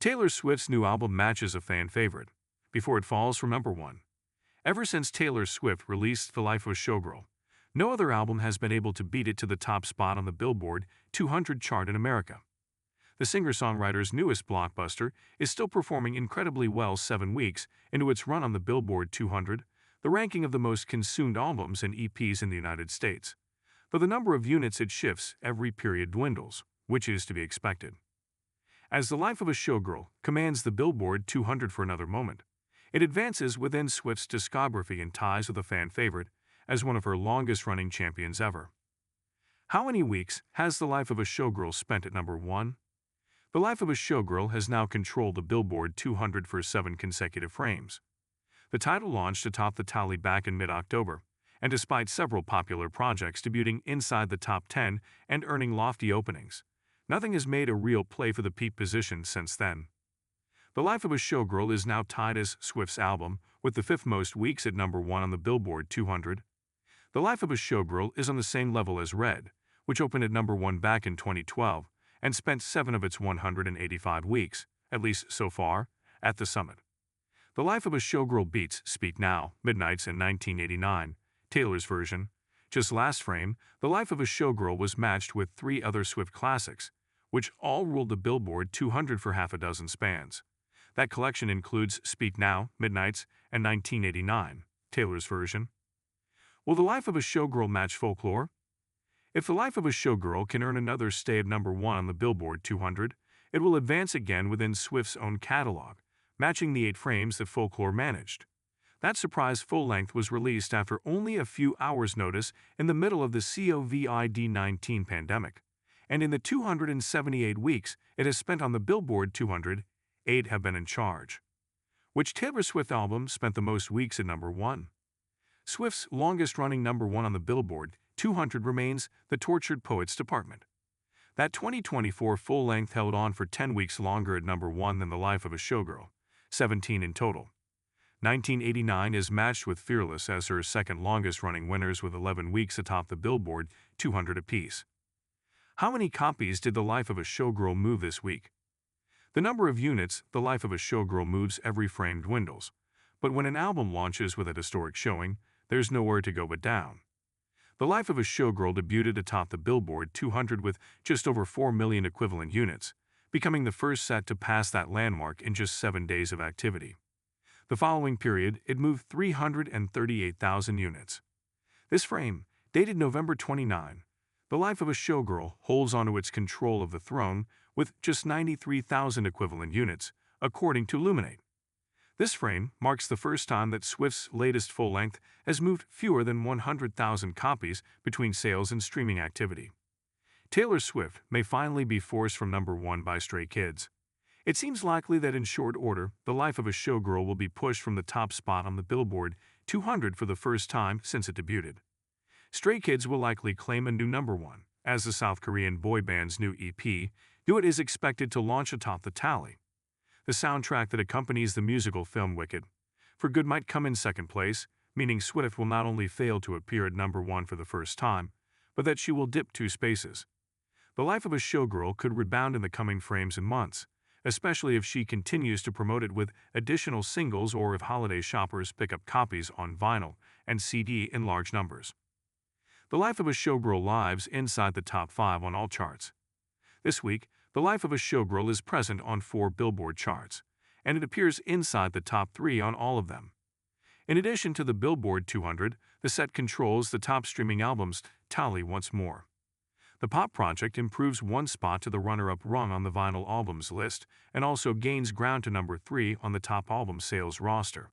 Taylor Swift's new album matches a fan favorite before it falls from number 1. Ever since Taylor Swift released The Life of a Showgirl, no other album has been able to beat it to the top spot on the Billboard 200 chart in America. The singer-songwriter's newest blockbuster is still performing incredibly well 7 weeks into its run on the Billboard 200, the ranking of the most consumed albums and EPs in the United States. But the number of units it shifts every period dwindles, which is to be expected. As The Life of a Showgirl commands the Billboard 200 for another moment, it advances within Swift's discography and ties with a fan favorite as one of her longest-running champions ever. How many weeks has The Life of a Showgirl spent at number 1? The Life of a Showgirl has now controlled the Billboard 200 for 7 consecutive frames. The title launched atop the tally back in mid-October, and despite several popular projects debuting inside the top 10 and earning lofty openings, nothing has made a real play for the peak position since then. The Life of a Showgirl is now tied as Swift's album, with the 5th most weeks at number 1 on the Billboard 200. The Life of a Showgirl is on the same level as Red, which opened at number 1 back in 2012 and spent 7 of its 185 weeks, at least so far, at the summit. The Life of a Showgirl beats Speak Now, Midnights, and 1989, Taylor's version. Just last frame, The Life of a Showgirl was matched with 3 other Swift classics, which all ruled the Billboard 200 for half a dozen spans. That collection includes Speak Now, Midnights, and 1989, Taylor's version. Will The Life of a Showgirl match Folklore? If The Life of a Showgirl can earn another stay at number 1 on the Billboard 200, it will advance again within Swift's own catalog, matching the 8 frames that Folklore managed. That surprise full length was released after only a few hours' notice in the middle of the COVID-19 pandemic, and in the 278 weeks it has spent on the Billboard 200, 8 have been in charge. Which Taylor Swift album spent the most weeks at number 1? Swift's longest-running number 1 on the Billboard 200 remains The Tortured Poets Department. That 2024 full-length held on for 10 weeks longer at number 1 than The Life of a Showgirl, 17 in total. 1989 is matched with Fearless as her second longest-running winners with 11 weeks atop the Billboard 200 apiece. How many copies did The Life of a Showgirl move this week? The number of units The Life of a Showgirl moves every frame dwindles, but when an album launches with a historic showing, there's nowhere to go but down. The Life of a Showgirl debuted atop the Billboard 200 with just over 4 million equivalent units, becoming the first set to pass that landmark in just 7 days of activity. The following period, it moved 338,000 units. This frame, dated November 29, The Life of a Showgirl holds onto its control of the throne with just 93,000 equivalent units, according to Luminate. This frame marks the first time that Swift's latest full-length has moved fewer than 100,000 copies between sales and streaming activity. Taylor Swift may finally be forced from number 1 by Stray Kids. It seems likely that in short order, The Life of a Showgirl will be pushed from the top spot on the Billboard 200 for the first time since it debuted. Stray Kids will likely claim a new number 1, as the South Korean boy band's new EP, Do It, is expected to launch atop the tally. The soundtrack that accompanies the musical film Wicked, For Good, might come in second place, meaning Swift will not only fail to appear at number 1 for the first time, but that she will dip 2 spaces. The Life of a Showgirl could rebound in the coming frames and months, especially if she continues to promote it with additional singles or if holiday shoppers pick up copies on vinyl and CD in large numbers. The Life of a Showgirl lives inside the top 5 on all charts. This week, The Life of a Showgirl is present on 4 Billboard charts, and it appears inside the top 3 on all of them. In addition to the Billboard 200, the set controls the top streaming albums tally once more. The pop project improves 1 spot to the runner-up rung on the vinyl albums list and also gains ground to number 3 on the top album sales roster.